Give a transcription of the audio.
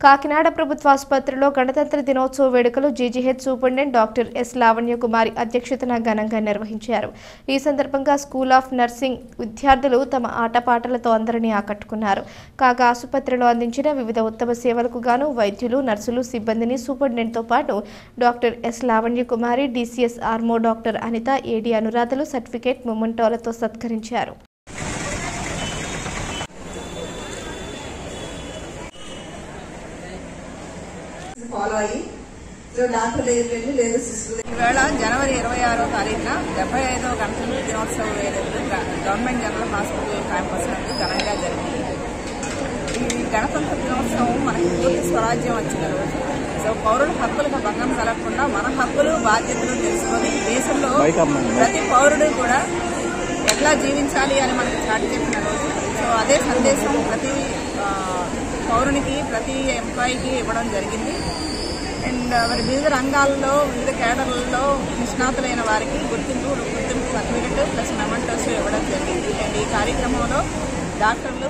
కాకినాడ ప్రభుత్వ ఆసుపత్రిలో గణతంత్ర దినోత్సవ వేడుకలు GGH superintendent doctor S Lavanyakumari అధ్యక్షతన ఘనంగా నిర్వహించారు. ఈ సందర్భంగా స్కూల్ ఆఫ్ నర్సింగ్ విద్యార్థులు తమ ఆటపాటలతో అందరినీ ఆకట్టుకున్నారు. కాగా ఆసుపత్రిలో అందించిన వివిధ ఉత్తమ సేవలకు గాను వైద్యులు, నర్సులు, సిబ్బందిని సూపరింటెండెంట్తో పాటు doctor S Lavanyakumari, DCS RMO doctor Anitha, AD అనురాధలు సర్టిఫికేట్, మొమెంటోలతో సత్కరించారు. ఈవేళ జనవరి 26వ తారీఖున 75వ గణతంత్ర దినోత్సవ వేడుకలు గవర్నమెంట్ జనరల్ హాస్పిటల్ క్యాంపస్ నందు ఘనంగా జరిగింది. ఈ గణతంత్ర దినోత్సవం మనకి పూర్తి స్వరాజ్యం వచ్చిన రోజు. సో పౌరుల హక్కులకు భంగం కలగకుండా మన హక్కులు, బాధ్యతలు తెలుసుకొని దేశంలో ప్రతి పౌరుడు కూడా ఎట్లా జీవించాలి అని మనకి చాటి చెప్పిన రోజు. సో అదే సందేశం ప్రతి పౌరునికి, ప్రతి ఎంప్లాయీకి ఇవ్వడం జరిగింది. అండ్ మరి వివిధ రంగాల్లో, వివిధ కేడర్లలో నిష్ణాతులైన వారికి గుర్తింపు సర్టిఫికెట్ ప్లస్ మెమెంటోస్ ఇవ్వడం జరిగింది. అండ్ ఈ కార్యక్రమంలో డాక్టర్లు